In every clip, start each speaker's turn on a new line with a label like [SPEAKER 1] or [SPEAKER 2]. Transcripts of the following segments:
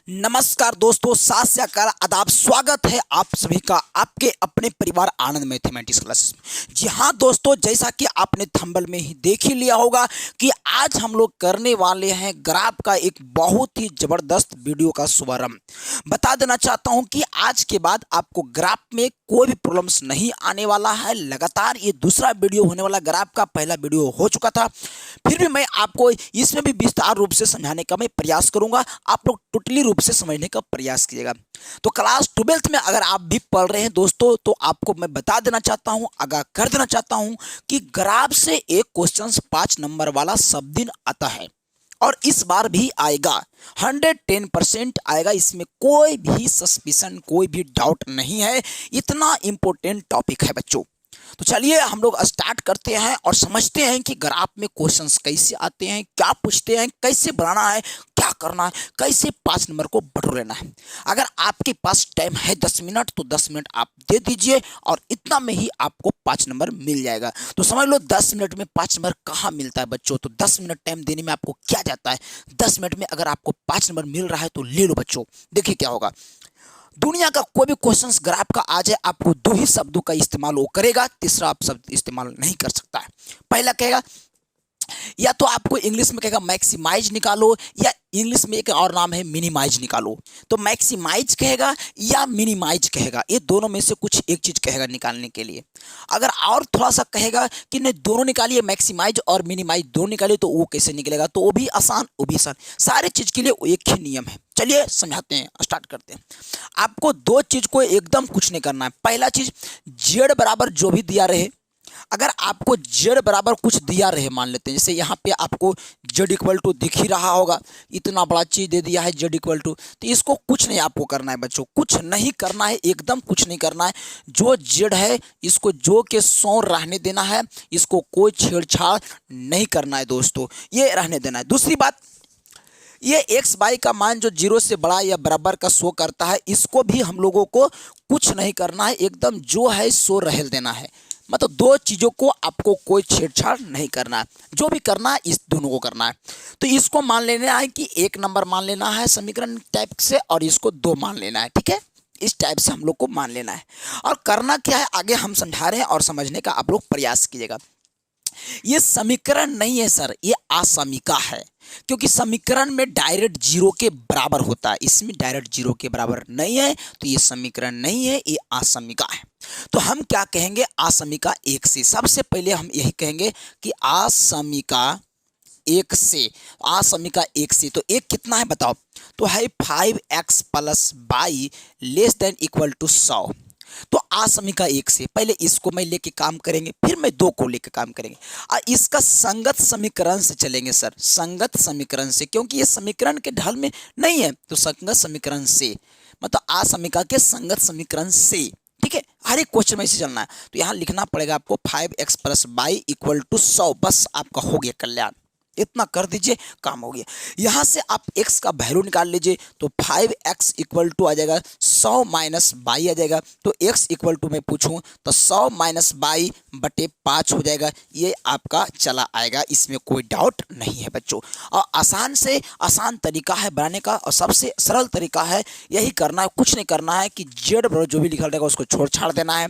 [SPEAKER 1] नमस्कार दोस्तों, सात से आकार आदाब। स्वागत है आप सभी का आपके अपने परिवार आनंद मैथमेटिक्स क्लासेस में। जी हाँ दोस्तों, जैसा कि आपने थंबनेल में ही देख ही लिया होगा कि आज हम लोग करने वाले हैं ग्राफ का एक बहुत ही जबरदस्त वीडियो का शुभारंभ। बता देना चाहता हूं कि आज के बाद आपको ग्राफ में कोई भी प्रॉब्लम्स नहीं आने वाला है। लगातार ये दूसरा वीडियो होने वाला, ग्राफ का पहला वीडियो हो चुका था, फिर भी मैं आपको इसमें भी विस्तार रूप से समझाने का मैं प्रयास करूंगा। आप लोग टोटली रूप से समझने का प्रयास कीजिएगा। तो क्लास 12th में अगर आप भी पढ़ रहे हैं दोस्तों, तो आपको मैं बता देना चाहता हूं, आगाह कर देना चाहता हूं कि ग्राफ से एक क्वेश्चन 5 नंबर वाला सब दिन आता है और इस बार भी आएगा। 110% आएगा, इसमें कोई भी सस्पिशन, कोई भी डाउट नहीं है। इतना इंपॉर्टेंट टॉपिक है बच्चों। तो चलिए हम लोग स्टार्ट करते हैं और समझते हैं कि ग्राफ में क्वेश्चंस कैसे आते हैं, क्या पूछते हैं, कैसे बनाना है, क्या करना है, कैसे 5 नंबर को बटोर लेना है। अगर आपके पास टाइम है 10 मिनट, तो 10 मिनट आप दे दीजिए और इतना में ही आपको 5 नंबर मिल जाएगा। तो समझ लो 10 मिनट में 5 नंबर कहाँ मिलता है बच्चों। तो 10 मिनट टाइम देने में आपको क्या जाता है। 10 मिनट में अगर आपको 5 नंबर मिल रहा है तो ले लो बच्चों। देखिए क्या होगा, दुनिया का कोई भी क्वेश्चंस ग्राफ का आ जाए, आपको 2 ही शब्दों का इस्तेमाल वो करेगा, तीसरा आप शब्द इस्तेमाल नहीं कर सकता है। पहला कहेगा, या तो आपको इंग्लिश में कहेगा मैक्सिमाइज निकालो, या इंग्लिश में एक और नाम है मिनिमाइज निकालो। तो मैक्सिमाइज कहेगा या मिनिमाइज कहेगा, ये दोनों में से कुछ एक चीज कहेगा निकालने के लिए। अगर और थोड़ा सा कहेगा कि नहीं दोनों निकालिए, मैक्सिमाइज और मिनिमाइज दोनों निकालिए, तो वो कैसे निकलेगा। तो वो भी आसान, वो भी आसान। सारे चीज के लिए एक ही नियम है। चलिए समझाते हैं, स्टार्ट करते हैं। आपको 2 चीज को एकदम कुछ नहीं करना है। पहला चीज, जेड बराबर जो भी दिया रहे, अगर आपको जेड बराबर कुछ दिया रहे, मान लेते हैं जैसे यहाँ पे आपको जेड इक्वल टू दिख ही रहा होगा, इतना बड़ा चीज दे दिया है जेड इक्वल टू, तो इसको कुछ नहीं आपको करना है बच्चों, कुछ नहीं करना है, एकदम कुछ नहीं करना है। जो जेड है इसको जो के सौ रहने देना है, इसको कोई छेड़छाड़ नहीं करना है दोस्तों, ये रहने देना है। दूसरी बात, ये एक्स वाई का मान जो 0 से बड़ा या बराबर का शो करता है, इसको भी हम लोगों को कुछ नहीं करना है, एकदम जो है सो रहल देना है। मतलब 2 चीज़ों को आपको कोई छेड़छाड़ नहीं करना है, जो भी करना है इस दोनों को करना है। तो इसको मान लेना है कि 1 नंबर मान लेना है समीकरण टाइप से, और इसको 2 मान लेना है। ठीक है, इस टाइप से हम लोग को मान लेना है। और करना क्या है आगे हम समझा रहे हैं, और समझने का आप लोग प्रयास कीजिएगा। ये समीकरण नहीं है सर, ये आसमीका है, क्योंकि समीकरण में डायरेक्ट 0 के बराबर होता है, इसमें डायरेक्ट 0 के बराबर नहीं है, तो ये समीकरण नहीं है, ये आसमीका है। तो हम क्या कहेंगे, आसमीका 1 से। सबसे पहले हम यही कहेंगे कि आसमीका 1 से, आसमीका 1 से। तो एक कितना है बताओ, तो है 5x plus Y less than equal to 100। तो आसमीका 1 से पहले इसको मैं लेके काम करेंगे, फिर मैं 2 को लेके काम करेंगे, और इसका संगत समीकरण से चलेंगे सर, संगत समीकरण से, क्योंकि ये समीकरण के ढाल में नहीं है, तो संगत समीकरण से, मतलब आसमीका के संगत समीकरण से। ठीक है, हर एक क्वेश्चन में इसे चलना है। तो यहाँ लिखना पड़ेगा आपको 5x plus Y equal to 100, बस आपका हो गया कल्याण। इतना कर दीजिए, काम हो गया। यहाँ से आप x का वैल्यू निकाल लीजिए, तो 5x इक्वल टू आ जाएगा 100 माइनस वाई आ जाएगा। तो x इक्वल टू मैं पूछूं तो 100 माइनस वाई बटे 5 हो जाएगा। ये आपका चला आएगा, इसमें कोई डाउट नहीं है बच्चों। और आसान से आसान तरीका है बनाने का, और सबसे सरल तरीका है, यही करना है, कुछ नहीं करना है कि जेड बराबर जो भी लिखा रहेगा उसको छोड़ छाड़ देना है।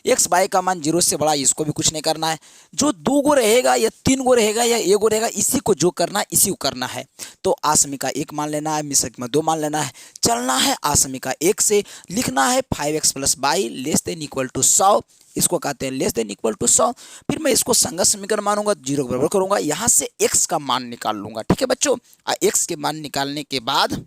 [SPEAKER 1] एक्स वाई का मान 0 से बड़ा, इसको भी कुछ नहीं करना है। जो 2 गो रहेगा या 3 गो रहेगा या 1 गो रहेगा, इसी को जो करना है इसी को करना है। तो आसमीका 1 मान लेना है, मिसक में 2 मान लेना है, चलना है आसमीका 1 से। लिखना है 5x plus Y less than equal to 100, इसको कहते हैं लेस देन इक्वल टू 100। फिर मैं इसको संगत समीकरण मानूंगा, 0 बराबर करूंगा, यहां से x का मान निकाल लूंगा। ठीक है बच्चों, x के मान निकालने के बाद,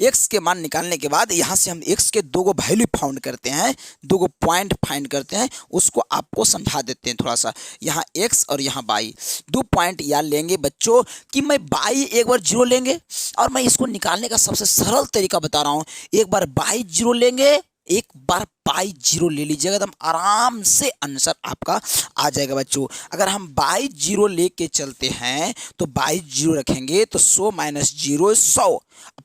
[SPEAKER 1] x के मान निकालने के बाद यहाँ से हम x के 2 गो वैल्यू फाउंड करते हैं, 2 गो पॉइंट फाइंड करते हैं, उसको आपको समझा देते हैं थोड़ा सा। यहाँ x और यहाँ y, 2 पॉइंट याद लेंगे बच्चों कि मैं y एक बार 0 लेंगे, और मैं इसको निकालने का सबसे सरल तरीका बता रहा हूँ। एक बार y 0 लेंगे, एक बार बाई जीरो ले लीजिएगा, एकदम आराम से आंसर आपका आ जाएगा बच्चों। अगर हम बाई जीरो लेके चलते हैं तो बाई जीरो रखेंगे तो 100 माइनस जीरो 100,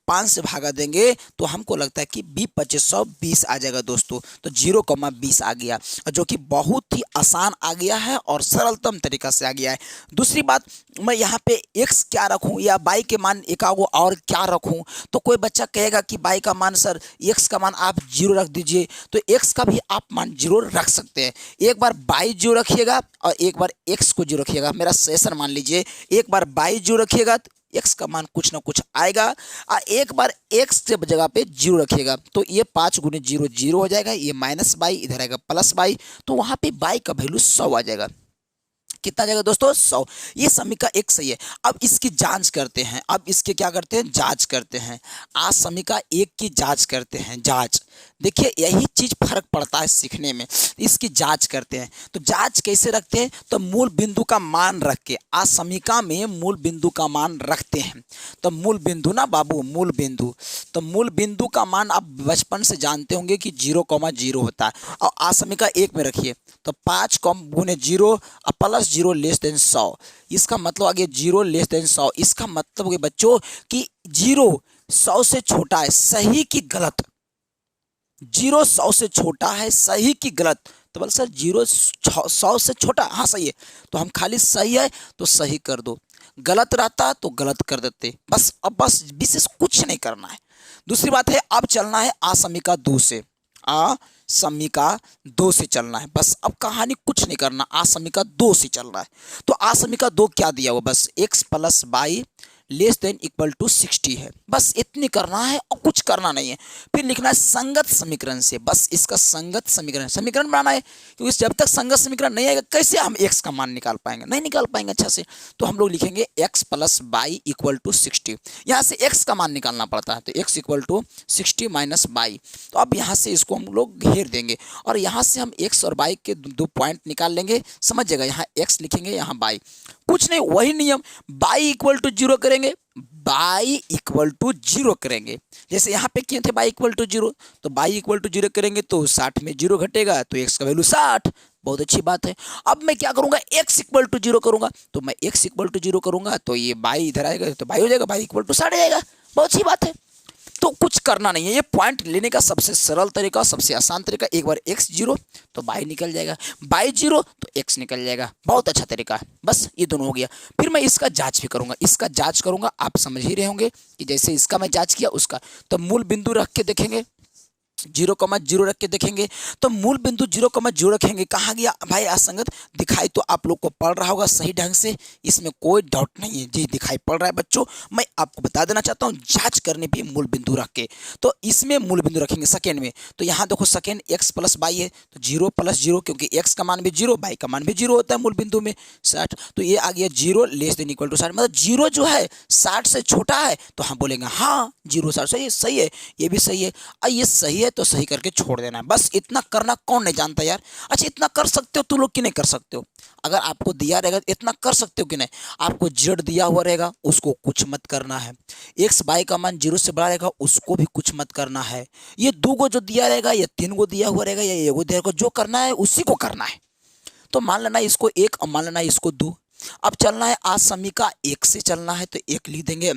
[SPEAKER 1] 5 से भागा देंगे तो हमको लगता है कि 20 आ जाएगा दोस्तों। तो 0,20 आ गया, जो कि बहुत ही आसान आ गया है और सरलतम तरीका से आ गया है। दूसरी बात, मैं यहाँ पे x क्या रखूँ या बाई के मान एकागो और क्या रखूँ, तो कोई बच्चा कहेगा कि बाई का मान सर x का मान आप 0 रख दीजिए, तो x का भी आप मान 0 रख सकते हैं। एक बार बाई 0 रखिएगा और एक बार x को 0 रखिएगा। मेरा सेशन मान लीजिए, एक बार बाई 0 रखिएगा तो x का मान कुछ ना कुछ आएगा, और एक बार x के जगह पे 0 रखिएगा तो ये 5 गुने 0 0 हो जाएगा, ये माइनस बाई, इधर आएगा प्लस बाई, तो वहाँ पे बाई का वैल्यू 100 आ जाएगा। कितना आ जाएगा दोस्तों? 100। ये समीका एक सही है। अब इसकी जांच करते हैं, अब इसके क्या करते हैं? जांच करते हैं। आज समीका एक की जांच करते हैं। जांच देखिए, यही चीज फर्क पड़ता है सीखने में। इसकी जांच करते हैं तो जांच कैसे रखते हैं? तो मूल बिंदु का मान रख के, आज समीका में मूल बिंदु का मान रखते हैं। तो मूल बिंदु ना बाबू, मूल बिंदु, तो मूल बिंदु का मान आप बचपन से जानते होंगे कि 0,0 होता है। और आज समीका एक में रखिए तो 5 गुने 0 प्लस 0 लेस देन 100, इसका मतलब आ गया 0 लेस देन 100। इसका मतलब हो गया बच्चों कि 0 100 से छोटा है, सही की गलत? 0 100 से छोटा है, सही की गलत? तो बोल सर 0 100 से छोटा, हाँ सही है, तो हम खाली सही है तो सही कर दो, गलत रहता तो गलत कर देते, बस। अब बस विशेष कुछ नहीं करना है। दूसरी बात है, अब चलना है असमीका 2 से, असमीका 2 से चलना है बस। अब कहानी कुछ नहीं करना, असमीका 2 से चलना है। तो असमीका 2 क्या दिया हुआ? बस x plus Y less than equal to 60 है, बस इतनी करना है और कुछ करना नहीं है। फिर लिखना है संगत समीकरण से, बस इसका संगत समीकरण बनाना है, क्योंकि जब तक संगत समीकरण नहीं आएगा कैसे हम x का मान निकाल पाएंगे? नहीं निकाल पाएंगे अच्छा से। तो हम लोग लिखेंगे x plus Y equal to 60, यहाँ से x का मान निकालना पड़ता है, तो x equal to 60 minus by. तो अब यहाँ से इसको हम लोग घेर देंगे और यहाँ से हम x और बाई के दो पॉइंट निकाल लेंगे, समझ जाएगा। यहाँ x लिखेंगे, यहाँ बाई, कुछ नहीं, वही नियम, बाई इक्वल टू 0 करेंगे, बाई इक्वल टू 0 करेंगे। जैसे यहाँ पे किए थे बाई इक्वल टू 0, तो बाई इक्वल टू 0 करेंगे तो 60 में 0 घटेगा तो x का वैल्यू 60, बहुत अच्छी बात है। अब मैं क्या करूंगा? x इक्वल टू 0 करूंगा, तो मैं x इक्वल टू 0 करूंगा तो ये बाई इधर आएगा तो बाई हो जाएगा, बाई इक्वल टू 60 आएगा, बहुत अच्छी बात है। तो कुछ करना नहीं है, ये पॉइंट लेने का सबसे सरल तरीका, सबसे आसान तरीका, एक बार x 0 तो बाई निकल जाएगा, बाई 0 तो x निकल जाएगा, बहुत अच्छा तरीका है। बस ये दोनों हो गया। फिर मैं इसका जांच भी करूंगा, इसका जांच करूंगा, आप समझ ही रहे होंगे कि जैसे इसका मैं जांच किया उसका, तो मूल बिंदु रख के देखेंगे, 0,0 रख के देखेंगे, तो मूल बिंदु 0,0 रखेंगे, कहाँ गया भाई? असंगत दिखाई तो आप लोग को पड़ रहा होगा सही ढंग से, इसमें कोई डाउट नहीं है जी, दिखाई पड़ रहा है बच्चों। मैं आपको बता देना चाहता हूँ, जांच करने पे मूल बिंदु रख के, तो इसमें मूल बिंदु रखेंगे सेकेंड में। तो यहाँ देखो सेकेंड x प्लस बाई है, तो 0 प्लस 0, क्योंकि x का मान भी 0, बाई का मान भी 0 होता है मूल बिंदु में 60, तो ये आ गया 0 लेस देन इक्वल टू 60, मतलब 0 जो है 60 से छोटा है, तो हम बोलेंगे हाँ 0 60 सही है, ये भी सही है, और ये सही है तो सही करके छोड़ देना है। बस इतना करना कौन नहीं जानता यार? अच्छा इतना कर सकते हो तुम लोग कि नहीं कर सकते हो? अगर आपको दिया रहेगा इतना कर सकते हो कि नहीं? आपको z दिया हुआ रहेगा उसको कुछ मत करना है, x बाई का मान 0 से बड़ा रहेगा उसको भी कुछ मत करना है, ये 2 गो जो दिया रहेगा या 3 गो दिया हुआ रहेगा या 1 गो दिया रहेगा, जो करना है उसी को करना है। तो मान लेना इसको 1 और मान लेना इसको 2। अब चलना है आज समीका 1 से चलना है, तो 1 लिख देंगे,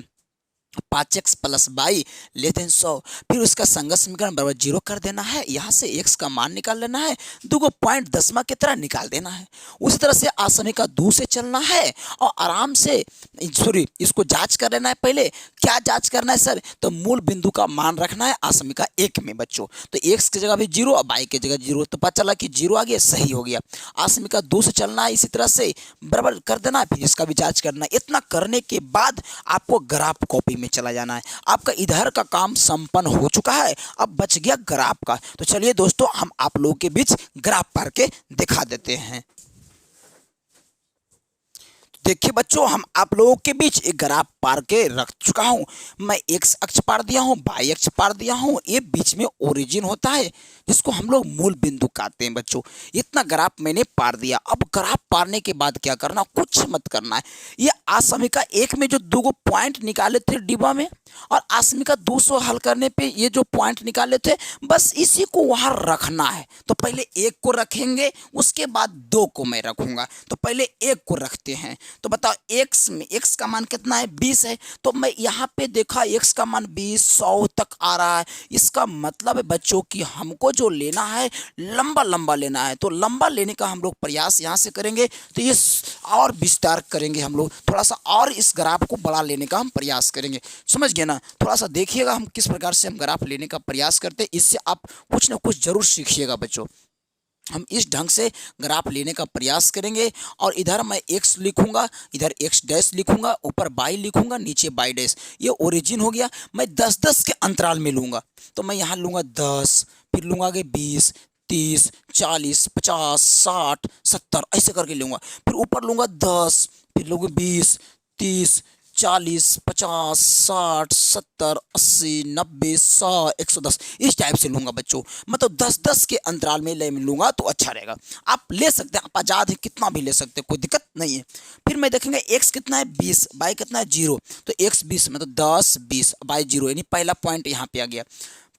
[SPEAKER 1] 5x plus Y less then 100, फिर उसका संगत समीकरण बराबर 0 कर देना है, यहाँ से x का मान निकाल लेना है, 2 पॉइंट दसवां की तरह निकाल देना है। उसी तरह से असमीका 2 से चलना है और आराम से इसको जांच कर लेना है। पहले क्या जांच करना है सर? तो मूल बिंदु का मान रखना है असमीका 1 में बच्चों, तो x की जगह भी 0 और बाई की जगह 0, तो पता चला कि 0 आ गया, सही हो गया। असमीका 2 से चलना है, इसी तरह से बराबर कर देना है, फिर इसका भी जांच करना है। इतना करने के बाद आपको ग्राफ कॉपी में चला जाना है। आपका इधर का काम संपन्न हो चुका है, अब बच गया ग्राफ का। तो चलिए दोस्तों हम आप लोगों के बीच ग्राफ पार के दिखा देते हैं। देखिए बच्चों, हम आप लोगों के बीच एक ग्राफ पार के रख चुका हूं। मैं एक्स अक्ष पार दिया हूं, वाई अक्ष पार दिया हूं। ये बीच में ओरिजिन होता है जिसको हम लोग मूल बिंदु कहते हैं बच्चों। इतना ग्राफ मैंने पार दिया। अब ग्राफ पारने के बाद क्या करना, कुछ मत करना है। ये आसमिका एक में जो दो पॉइंट निकाले थे डिब्बा में, और आसमिका 200 हल करने पे ये जो पॉइंट निकाले थे, बस इसी को वहां रखना है। तो पहले एक को रखेंगे, उसके बाद दो को मैं रखूंगा। तो पहले एक को रखते हैं। तो बताओ एक्स में एक्स का मान कितना है, 20 है। तो मैं यहाँ पे देखा एक्स का मान 20 100 तक आ रहा है। इसका मतलब है बच्चों कि हमको जो लेना है लंबा लंबा लेना है। तो लंबा लेने का हम लोग प्रयास यहाँ से करेंगे। तो ये और विस्तार करेंगे हम लोग, थोड़ा सा और इस ग्राफ को बड़ा लेने का हम प्रयास करेंगे। समझ गए ना? थोड़ा सा देखिएगा हम किस प्रकार से हम ग्राफ लेने का प्रयास करते हैं। इससे आप कुछ ना कुछ जरूर सीखिएगा बच्चों। हम इस ढंग से ग्राफ लेने का प्रयास करेंगे। और इधर मैं x लिखूंगा, इधर x डैश लिखूंगा, ऊपर y लिखूंगा, नीचे y डैश। ये ओरिजिन हो गया। मैं 10-10 के अंतराल में लूंगा। तो मैं यहाँ लूंगा 10, फिर लूंगा आगे 20 30 40 50 60 70 ऐसे करके लूंगा। फिर ऊपर लूंगा 10, फिर लूंगा 20 30 40 50 60 70 80 90 100 110 इस टाइप से लूंगा बच्चों। मतलब 10-10 के अंतराल में लूंगा तो अच्छा रहेगा। आप ले सकते हैं, आप आज़ाद है, कितना भी ले सकते हैं, कोई दिक्कत नहीं है। फिर मैं देखेंगे x कितना है 20, y कितना है 0। तो x 20 मतलब 10 20, y 0, यानी पहला पॉइंट यहाँ पे आ गया,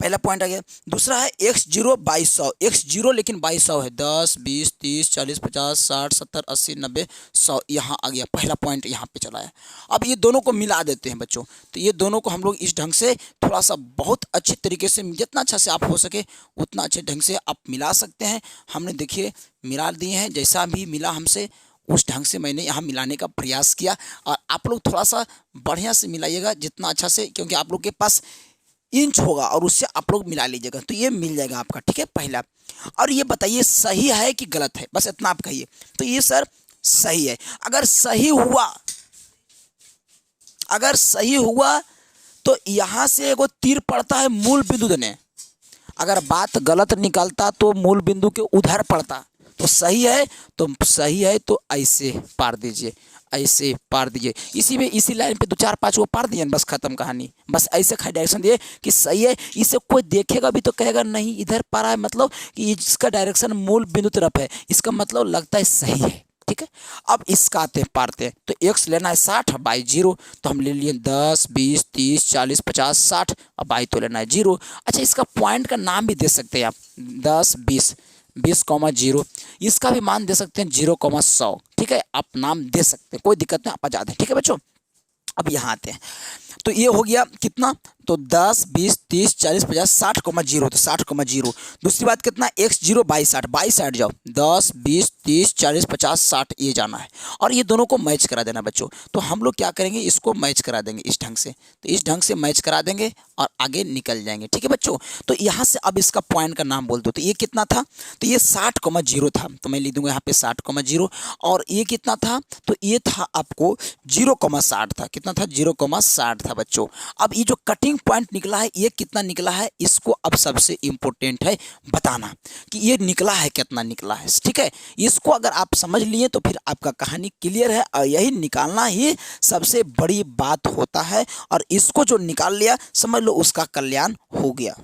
[SPEAKER 1] पहला पॉइंट आ गया। दूसरा है x 0 y 100, x 0 लेकिन y 100 है। 10 20 30 40 50 60 70 80 90 100 यहाँ आ गया, पहला पॉइंट यहाँ पे चला है। अब ये दोनों को मिला देते हैं बच्चों। तो ये दोनों को हम लोग इस ढंग से थोड़ा सा बहुत अच्छे तरीके से, जितना अच्छा से आप हो सके उतना अच्छे ढंग से आप मिला सकते हैं। हमने देखिए मिला दिए हैं, जैसा भी मिला हमसे उस ढंग से मैंने यहाँ मिलाने का प्रयास किया। और आप लोग थोड़ा सा बढ़िया से मिलाइएगा, जितना अच्छा से, क्योंकि आप लोग के पास इंच होगा और उससे आप लोग मिला लीजिएगा तो ये मिल जाएगा आपका। ठीक है, पहला। और ये बताइए सही है कि गलत है, बस इतना आप कहिए। तो ये सर सही है। अगर सही हुआ तो यहाँ से एगो तीर पड़ता है मूल बिंदु देने। अगर बात गलत निकलता तो मूल बिंदु के उधर पड़ता। तो सही है तो ऐसे पार दीजिए, ऐसे पार दीजिए। इसी लाइन पे 2 4 5 वो पार दिए, बस खत्म कहानी। बस ऐसे डायरेक्शन दिए कि सही है। इसे कोई देखेगा भी तो कहेगा नहीं इधर पारा है, मतलब कि इसका डायरेक्शन मूल बिंदु तरफ है, इसका मतलब लगता है सही है। ठीक है, अब इसका आते पारते हैं। तो x लेना है 60, y 0। तो हम ले लिए 10 20 30 40 50 60, अब y तो लेना है 0। अच्छा, इसका पॉइंट का नाम भी दे सकते हैं आप, 10 20 20,0। इसका भी मान दे सकते हैं 0,100। ठीक है, आप नाम दे सकते हैं, कोई दिक्कत नहीं, आप आजाद हैं। ठीक है बच्चों, अब यहाँ आते हैं। तो ये हो गया कितना, तो 10 20 30 40 50 60,0, तो 60,0। दूसरी बात कितना, x 0 y 60, y साइड जाओ, 10 20 30 40 50 60 ये जाना है। और ये दोनों को मैच करा देना बच्चों। तो हम लोग क्या करेंगे, इसको मैच करा देंगे इस ढंग से। तो इस ढंग से मैच करा देंगे और आगे निकल जाएंगे। ठीक है बच्चों, तो यहाँ से अब इसका पॉइंट का नाम बोल दो। तो ये कितना था, तो ये 60,0 था। तो मैं लिख दूंगा यहाँ पे 60,0। और ये कितना था, तो ये था आपको 0,60 था। कितना था, 0,60 था बच्चों। अब ये जो कटिंग पॉइंट निकला है ये कितना निकला है, इसको अब सबसे इंपॉर्टेंट है बताना कि ये निकला है कितना निकला है। ठीक है, इसको अगर आप समझ लिए तो फिर आपका कहानी क्लियर है। और यही निकालना ही सबसे बड़ी बात होता है। और इसको जो निकाल लिया समझ लो उसका कल्याण हो गया।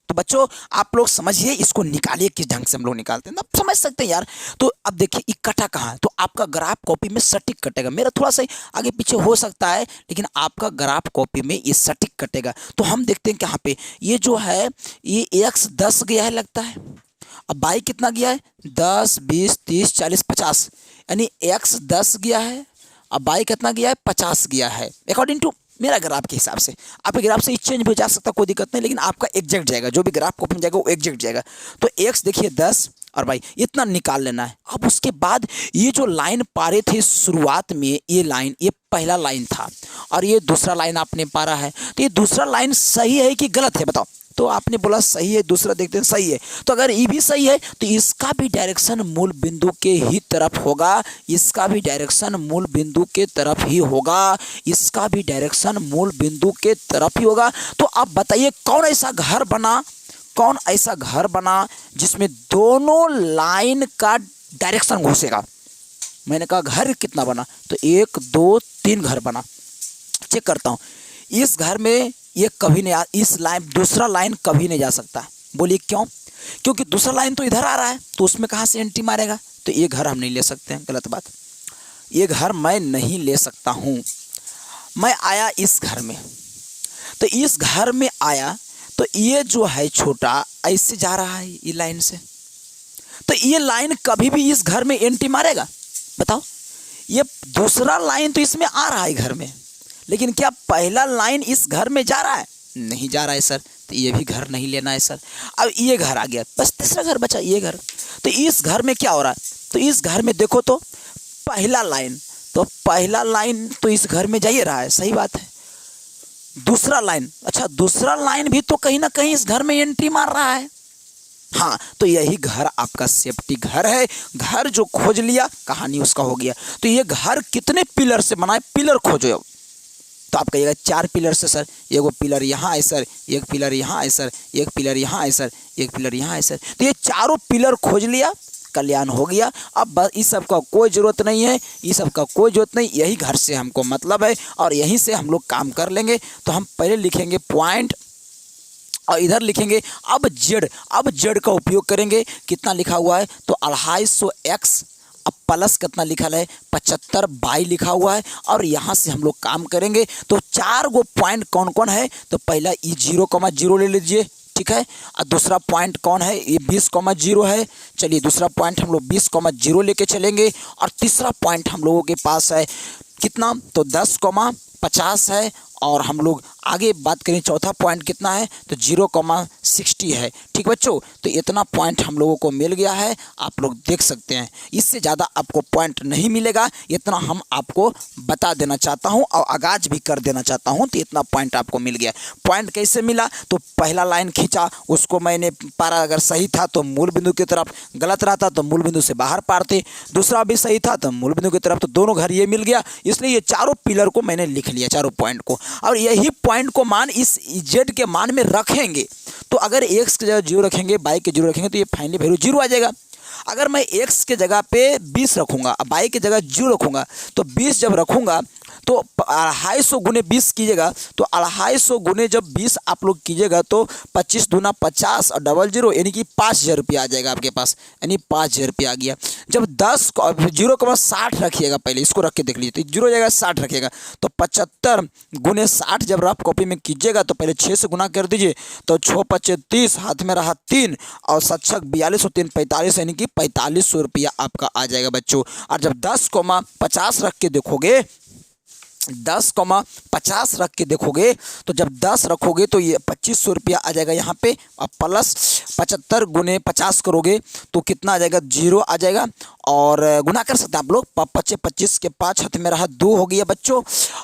[SPEAKER 1] तो बच्चों आप लोग समझिए, इसको निकालिए किस ढंग से हम लोग निकालते हैं, आप समझ सकते हैं यार। तो अब देखिए ये कटा कहाँ है, तो आपका ग्राफ कॉपी में सटीक कटेगा। मेरा थोड़ा सा आगे पीछे हो सकता है, लेकिन आपका ग्राफ कॉपी में ये सटीक कटेगा। तो हम देखते हैं कि यहाँ पे ये जो है ये x 10 गया है लगता है। अब y कितना गया है, 10 20 30 40 50, यानी x 10 गया है, अब y कितना गया है, 50 गया है। अकॉर्डिंग टू मेरा ग्राफ के हिसाब से, आपके ग्राफ से चेंज भी हो जा सकता, कोई दिक्कत नहीं, लेकिन आपका एग्जैक्ट जाएगा, जो भी ग्राफ को ओपन जाएगा वो एग्जैक्ट जाएगा। तो x देखिए 10 और y इतना निकाल लेना है। अब उसके बाद ये जो लाइन पारे थे शुरुआत में, ये लाइन, ये पहला लाइन था और ये दूसरा लाइन आपने पारा है। तो ये दूसरा लाइन सही है कि गलत है बताओ। तो आपने बोला सही है, दूसरा देखते हैं सही है। तो अगर ये भी सही है तो इसका भी डायरेक्शन मूल बिंदु के ही तरफ होगा, इसका भी डायरेक्शन मूल बिंदु के तरफ ही होगा, इसका भी डायरेक्शन मूल बिंदु के तरफ ही होगा। तो आप बताइए कौन ऐसा घर बना जिसमें दोनों लाइन का डायरेक्शन घुसेगा। मैंने कहा घर कितना बना, तो 1 2 3 घर बना। चेक करता हूँ, इस घर में ये कभी नहीं इस लाइन दूसरा लाइन कभी नहीं जा सकता। बोलिए क्यों? क्योंकि दूसरा लाइन तो इधर आ रहा है, तो उसमें कहाँ से एंट्री मारेगा? तो ये घर हम नहीं ले सकते हैं, गलत बात। ये घर मैं नहीं ले सकता हूँ। मैं आया इस घर में, तो इस घर में आया तो ये जो है छोटा ऐसे जा रहा है ये लाइन से, तो ये लाइन कभी भी इस घर में एंट्री मारेगा? बताओ। ये दूसरा लाइन तो इसमें आ रहा है घर में, लेकिन क्या पहला लाइन इस घर में जा रहा है? नहीं जा रहा है सर, तो ये भी घर नहीं लेना है सर। अब ये घर आ गया, बस तीसरा घर बचा, ये घर। तो इस घर में क्या हो रहा है? तो इस घर में देखो तो पहला लाइन, तो पहला लाइन तो इस घर में जा ही रहा है, सही बात है। दूसरा लाइन, अच्छा दूसरा लाइन भी तो कहीं ना कहीं इस घर में एंट्री मार रहा है। हाँ, तो यही घर आपका सेफ्टी घर है। घर जो खोज लिया, कहानी उसका हो गया। तो ये घर कितने पिलर से बना है? पिलर खोजो। अब तो आप कहिएगा 4 पिलर से सर, एगो पिलर यहाँ है सर, एक पिलर यहाँ है सर, एक पिलर यहाँ है सर, एक पिलर यहाँ है सर। तो ये चारों पिलर खोज लिया, कल्याण हो गया। अब बस इस सब का कोई ज़रूरत नहीं है, इस सब का कोई ज़रूरत नहीं, यही घर से हमको मतलब है और यहीं से हम लोग काम कर लेंगे। तो हम पहले लिखेंगे पॉइंट और इधर लिखेंगे अब जेड। अब जेड का उपयोग करेंगे। कितना लिखा हुआ है? तो 250x। अब प्लस कितना लिखा है? 75y लिखा हुआ है। और यहाँ से हम लोग काम करेंगे। तो 4 गो पॉइंट कौन कौन है? तो पहला ई 0,0 ले लीजिए, ठीक है। और दूसरा पॉइंट कौन है? ये 20,0 है। चलिए दूसरा पॉइंट हम लोग 20,0 लेके चलेंगे। और तीसरा पॉइंट हम लोगों के पास है कितना? तो 10,50 है। और हम लोग आगे बात करें, चौथा पॉइंट कितना है? तो 0,60 है। ठीक बच्चों, तो इतना पॉइंट हम लोगों को मिल गया है, आप लोग देख सकते हैं। इससे ज़्यादा आपको पॉइंट नहीं मिलेगा, इतना हम आपको बता देना चाहता हूं और आगाज भी कर देना चाहता हूं। तो इतना पॉइंट आपको मिल गया। पॉइंट कैसे मिला? तो पहला लाइन खींचा, उसको मैंने पारा, अगर सही था तो मूल बिंदु की तरफ, गलत रहता तो मूल बिंदु से बाहर पारते। दूसरा भी सही था तो मूल बिंदु की तरफ, तो दोनों घर ये मिल गया। इसलिए ये चारों पिलर को मैंने लिख लिया, चारों पॉइंट को। और यही पॉइंट को मान इस जेड के मान में रखेंगे। तो अगर एक्स की जगह 0 रखेंगे, वाई के 0 रखेंगे, तो ये फाइनली वैल्यू 0 आ जाएगा। अगर मैं एक्स के जगह पे 20 रखूंगा, वाई की जगह 0 रखूंगा, तो 20 जब रखूंगा तो 250 गुने 20 कीजिएगा, तो 250 गुने जब 20 आप लोग कीजिएगा तो 25 दूना 50 और डबल 0 यानी कि 5,000 रुपया आ जाएगा आपके पास, यानी 5,000 रुपया आ गया। जब 0,60 रखिएगा, पहले इसको रख के देख लीजिए, तो 0 जगह 60 रखिएगा, तो 75 गुने 60 जब रफ कॉपी में कीजिएगा तो पहले 6 से गुना कर दीजिए, तो 6 5 30, हाथ में रहा 3 और 7 6 42 और 3 45, यानी कि 4500 रुपया आपका आ जाएगा बच्चों। और जब 10,50 रख के देखोगे, 10,50 रख के देखोगे, तो जब 10 रखोगे तो ये 2500 रुपया आ जाएगा यहाँ पे। अब प्लस 75 गुने 50 करोगे तो कितना आ जाएगा? 0 आ जाएगा। और गुना कर सकते हैं आप लोग, 5 25 के 5, हाथ में रहा 2 हो गया बच्चों,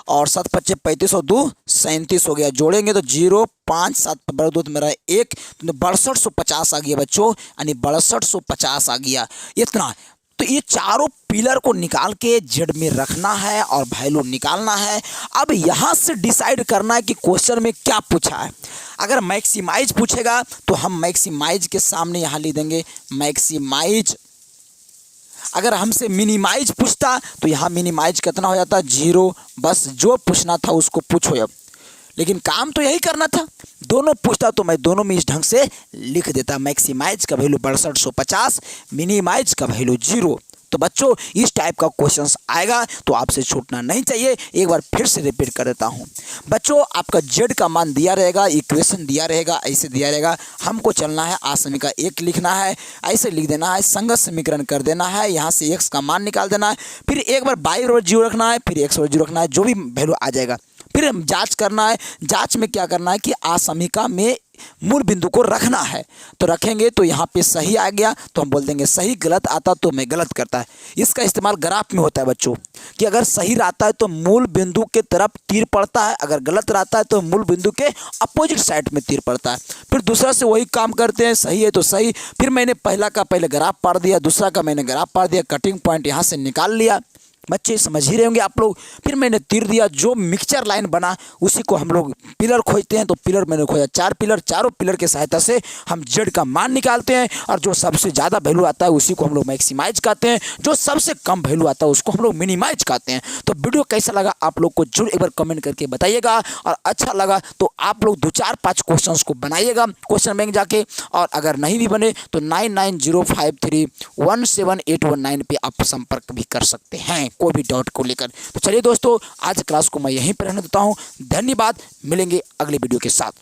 [SPEAKER 1] और 7 5 35 और 2 37 हो गया। जोड़ेंगे तो 0 5 7 2 में रहा 1, तो 6250 आ गया बच्चों, यानी 6250 आ गया। इतना तो ये चारों पिलर को निकाल के जेड में रखना है और वैल्यू निकालना है। अब यहाँ से डिसाइड करना है कि क्वेश्चन में क्या पूछा है। अगर मैक्सिमाइज पूछेगा तो हम मैक्सिमाइज के सामने यहाँ लिख देंगे मैक्सिमाइज। अगर हमसे मिनिमाइज पूछता तो यहाँ मिनिमाइज कितना हो जाता? 0। बस जो पूछना था उसको पूछो अब, लेकिन काम तो यही करना था। दोनों पूछता तो मैं दोनों में इस ढंग से लिख देता, मैक्सिमाइज का वैल्यू 6250, मिनिमाइज का वैल्यू 0। तो बच्चों इस टाइप का क्वेश्चंस आएगा तो आपसे छूटना नहीं चाहिए। एक बार फिर से रिपीट कर देता हूं बच्चों, आपका जेड का मान दिया रहेगा, इक्वेशन दिया रहेगा, ऐसे दिया रहेगा। हमको चलना है, आ समीकरण 1 लिखना है, ऐसे लिख देना है, संगत समीकरण कर देना है, यहाँ से एक्स का मान निकाल देना है, फिर एक बार वाई बराबर 0 रखना है, फिर एक्स बराबर 0 रखना है, जो भी वैल्यू आ जाएगा। फिर हम जांच करना है। जांच में क्या करना है कि आसमीका में मूल बिंदु को रखना है, तो रखेंगे तो यहाँ पे सही आ गया तो हम बोल देंगे सही। गलत आता तो मैं गलत करता है। इसका इस्तेमाल ग्राफ में होता है बच्चों, कि अगर सही रहता है तो मूल बिंदु के तरफ तीर पड़ता है, अगर गलत रहता है तो मूल बिंदु के अपोजिट साइड में तीर पड़ता है। फिर दूसरा से वही काम करते हैं, सही है तो सही। फिर मैंने पहला का पहले ग्राफ पार दिया, दूसरा का मैंने ग्राफ पार दिया, कटिंग पॉइंट यहाँ से निकाल लिया, बच्चे समझ ही रहे होंगे आप लोग। फिर मैंने तीर दिया, जो मिक्सचर लाइन बना उसी को हम लोग पिलर खोजते हैं। तो पिलर मैंने खोजा 4 पिलर, चारों पिलर के सहायता से हम जेड का मान निकालते हैं और जो सबसे ज़्यादा वैल्यू आता है उसी को हम लोग मैक्सिमाइज कहते हैं, जो सबसे कम वैल्यू आता है उसको हम लोग मिनिमाइज कहते हैं। तो वीडियो कैसा लगा आप लोग को जरूर एक बार कमेंट करके बताइएगा, और अच्छा लगा तो आप लोग 2-4-5 क्वेश्चंस को बनाइएगा क्वेश्चन बैंक जाके, और अगर नहीं भी बने तो 9905317819 पे आप संपर्क भी कर सकते हैं कोई भी डाउट को लेकर। तो चलिए दोस्तों, आज क्लास को मैं यहीं पर रहने देता हूं। धन्यवाद, मिलेंगे अगले वीडियो के साथ।